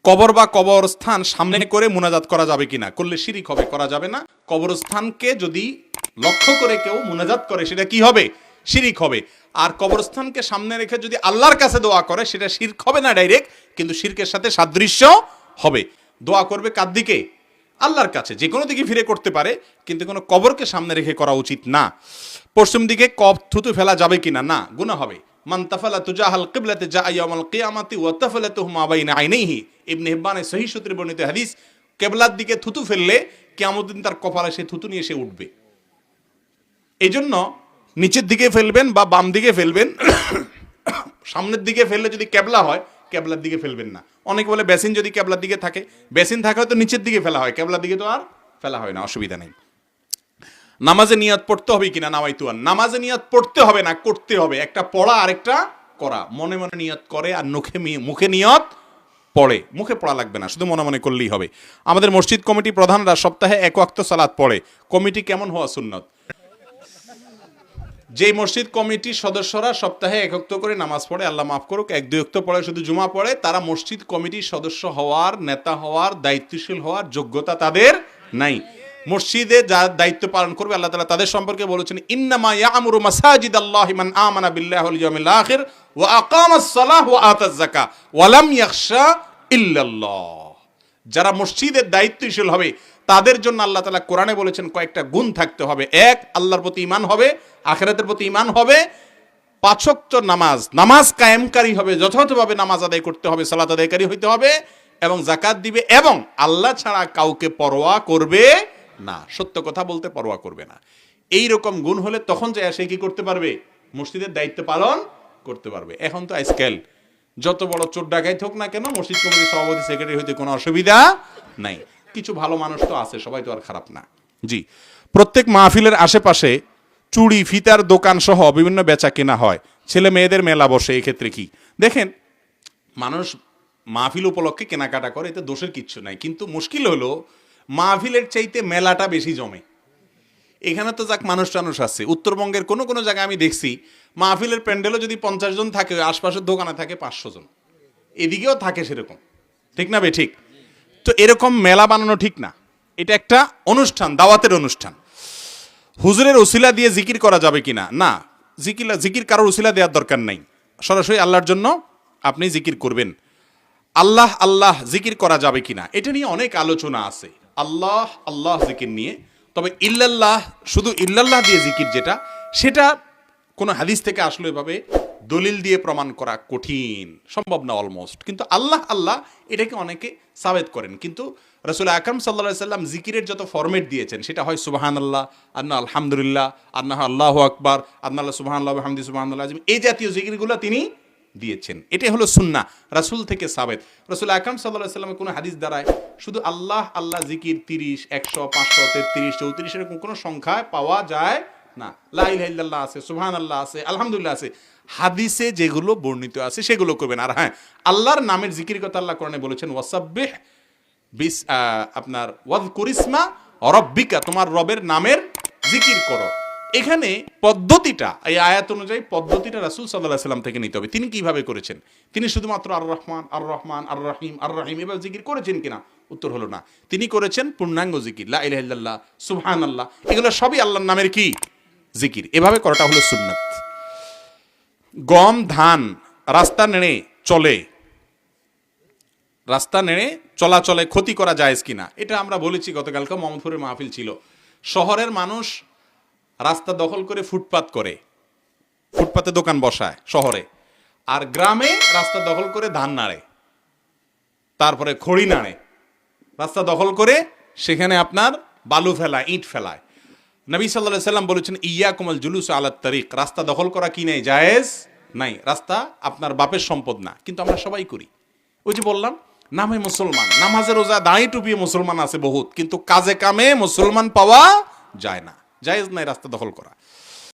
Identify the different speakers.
Speaker 1: কবর বা কবরস্থান সামনে করে মুনাজাত করা যাবে কিনা, করলে শিরিক হবে, করা যাবে না। কবরস্থানকে যদি লক্ষ্য করে কেউ মুনাজাত করে সেটা কি হবে? শিরিক হবে। আর কবরস্থানকে সামনে রেখে যদি আল্লাহর কাছে দোয়া করে সেটা শিরক হবে না ডাইরেক্ট, কিন্তু শিরকের সাথে সাদৃশ্য হবে। দোয়া করবে কার দিকে? আল্লাহর কাছে। যে কোনো দিকে ফিরে করতে পারে, কিন্তু কোনো কবরকে সামনে রেখে করা উচিত না। পশ্চিম দিকে কব থুতু ফেলা যাবে কিনা? না, গুনাহ হবে। মান তাফালা তুজাহাল কিবলাতে জা ইয়াউমাল কিয়ামাতি ওয়া তাফালাতুহু মা বাইনা আইনাইহি। ইবনে হিব্বানের সহিহ সূত্রে বর্ণিত হাদিস, কিবলার দিকে থুতু ফেললে কিয়ামত দিন তার কপালে সে থুতু নিয়ে সে উঠবে। এইজন্য নিচের দিকে ফেলবেন বা বাম দিকে ফেলবেন। সামনের দিকে ফেললে যদি কেবলা হয়, কেবলার দিকে ফেলবেন না। অনেকে বলে বেসিন যদি কেবলার দিকে থাকে, বেসিন থাকে হয়তো নিচের দিকে ফেলা হয়, কেবলার দিকে তো আর ফেলা হয় না, অসুবিধা নেই। নামাজে নিয়ত পড়তে হবে কিনা? নামাইতুয়ান, নামাজে নিয়ত পড়তে হবে না, করতে হবে। একটা পড়া আরেকটা করা। মনে মনে নিয়ত করে আর মুখে নিয়ত পড়ে। মুখে পড়া লাগবে না, শুধু মনে মনে করলেই হবে। আমাদের মসজিদ কমিটি প্রধানরা সপ্তাহে 1 ওয়াক্ত সালাত পড়ে। কমিটি কেমন হওয়া সুন্নত? যে মসজিদ কমিটির সদস্যরা সপ্তাহে 1 ওয়াক্ত করে নামাজ পড়ে, আল্লাহ মাফ করুক, 1-2 ওয়াক্ত পড়ে, শুধু জুমা পড়ে, তারা মসজিদ কমিটির সদস্য হওয়ার, নেতা হওয়ার, দায়িত্বশীল হওয়ার যোগ্যতা তাদের নাই। মসজিদে যা দায়িত্ব পালন করবে, আল্লাহ তাআলা তাদের সম্পর্কে বলেছেন, ইন্নামা ইয়ামুরু মাসাজিদাল্লাহি মান আমানা বিল্লাহি ওয়াল ইয়াউমিল আখির ওয়া আকামাস সালাহ ওয়া আতাজ যাকাহ ওয়া লাম ইয়াখশা ইল্লাল্লাহ। যারা মসজিদের দায়িত্বশীল হবে তাদের জন্য আল্লাহ তাআলা কোরআনে বলেছেন কয়েকটা গুণ থাকতে হবে। 1, আল্লাহর প্রতি ঈমান হবে, আখিরাতের প্রতি ঈমান হবে, 5 ওয়াক্ত নামাজ কায়েমকারী হবে, যথাযথভাবে নামাজ আদায় করতে হবে, সালাত আদায়কারী হইতে হবে, এবং যাকাত দিবে, এবং আল্লাহ ছাড়া কাউকে পরোয়া করবে না, সত্য কথা বলতে পরোয়া করবে না। এই রকম গুণ হলে তখন যে সে কি করতে পারবে? মসজিদের দায়িত্ব পালন করতে পারবে। এখন তো আজকাল যত বড় চোর ডাকাইত হোক না কেন, মসজিদ কমিটির সভাপতি, সেক্রেটারি হইতে কোনো অসুবিধা নাই। কিছু ভালো মানুষ তো আছে, সবাই তো আর খারাপ না। জি, প্রত্যেক মাহফিলের আশেপাশে চুড়ি, ফিতার দোকান সহ বিভিন্ন বেচা কেনা হয়, ছেলে মেয়েদের মেলা বসে। এক্ষেত্রে কি দেখেন, মানুষ মাহফিল উপলক্ষে কেনাকাটা করে, এতে দোষের কিচ্ছু নাই। কিন্তু মুশকিল হলো মাহফিলের চাইতে মেলাটা বেশি জমে। এখানে তো যাক মানুষ টানুষ আছে, উত্তরবঙ্গের কোনো কোনো জায়গায় আমি দেখছি মাহফিলের প্যান্ডেলও যদি 50 জন থাকে, আশপাশের দোকানে থাকে 500 জন, এদিকেও থাকে সেরকম। ঠিক না বে ঠিক? তো এরকম মেলা বানানো ঠিক না। এটা একটা অনুষ্ঠান, দাওয়াতের অনুষ্ঠান। হুজুরের উসিলা দিয়ে জিকির করা যাবে কিনা? না, জিকির কারোর উসিলা দেওয়ার দরকার নাই। সরাসরি আল্লাহর জন্য আপনি জিকির করবেন। আল্লাহ আল্লাহ জিকির করা যাবে কিনা, এটা নিয়ে অনেক আলোচনা আছে, আল্লাহ আল্লাহ জিকির নিয়ে। তবে ইল্লাল্লাহ, শুধু ইল্লাল্লাহ দিয়ে জিকির যেটা, সেটা কোনো হাদিস থেকে আসলে এভাবে দলিল দিয়ে প্রমাণ করা কঠিন, সম্ভব না অলমোস্ট। কিন্তু আল্লাহ আল্লাহ এটাকে অনেকে সাবেত করেন। কিন্তু রাসূল আকরাম সাল্লাল্লাহু আলাইহি সাল্লাম জিকিরের যত ফরম্যাট দিয়েছেন, সেটা হয় সুবহানাল্লাহ, আন্না আলহামদুলিল্লাহ, আন্না আল্লাহু আকবার, আন্না সুবহানাল্লাহ ওয়া বিহামদিহি সুবহানাল্লাহ আযীম, এই জাতীয় জিকিরগুলো তিনি দিয়েছেন। এটাই হলো সুন্নাহ, রাসূল থেকে সাবেত। রাসূল আকরাম সাল্লাল্লাহু আলাইহি সাল্লামের কোনো হাদিস দ্বারায় শুধু আল্লাহ আল্লাহ জিকির 30, 100, 500, 33, 34 এরকম কোনো সংখ্যায় পাওয়া যায় না। লা ইলাহা ইল্লাল্লাহ আছে, সুবহানাল্লাহ আছে, আলহামদুলিল্লাহ আছে, হাদিসে যেগুলো বর্ণিত আছে সেগুলো করবেন। আর হ্যাঁ, আল্লাহর নামের জিকির কথা আল্লাহ কোরআনে বলেছেন, ওয়াসাব্বিহ আপনার ওয়াযকুরিসমা রাব্বিকা, তোমার রবের নামের জিকির করো। এখানে পদ্ধতিটা, এই আয়াত অনুযায়ী পদ্ধতিটা রাসূল সাল্লাল্লাহু আলাইহি সাল্লাম থেকে নিতে হবে। তিনি কিভাবে করেছেন? তিনি শুধুমাত্র আর রহমান আর রহমান আর রহিম আর রহিম এভাবে জিকির করেছেন কিনা? উত্তর হলো না। তিনি করেছেন পূর্ণাঙ্গ জিকির, লা ইলাহা ইল্লাল্লাহ, সুবহানাল্লাহ, এগুলো সবই আল্লাহর নামের কি জিকির। এভাবে করাটা হলো সুন্নাত। গম ধান রাস্তা নেড়ে চলে, রাস্তা নেড়ে চলাচলে ক্ষতি করা জায়েজ কিনা, এটা আমরা বলেছি গতকালকে। মোহাম্মদপুরের মাহফিল ছিল। শহরের মানুষ রাস্তা দখল করে ফুটপাত করে, ফুটপাতে দোকান বসায় শহরে, আর গ্রামে রাস্তা দখল করে ধান নাড়ে, তারপরে খড়ি নাড়ে, রাস্তা দখল করে সেখানে আপনার বালু ফেলায়, ইট ফেলায়। নবী সাল্লাল্লাহু আলাইহি সাল্লাম বলেছেন, ইয়াকুমুল জুলুস আলাত তারিক, রাস্তা দখল করা কি নাই? জায়েজ নাই। রাস্তা আপনার বাপের সম্পদ না, কিন্তু আমরা সবাই করি। ওই যে বললাম, নামে মুসলমান, নামাজে রোজা দাঁড়িয়ে টুপিয়ে মুসলমান আছে বহুত, কিন্তু কাজে কামে মুসলমান পাওয়া যায় না। জায়েজ নাই রাস্তা দখল করা।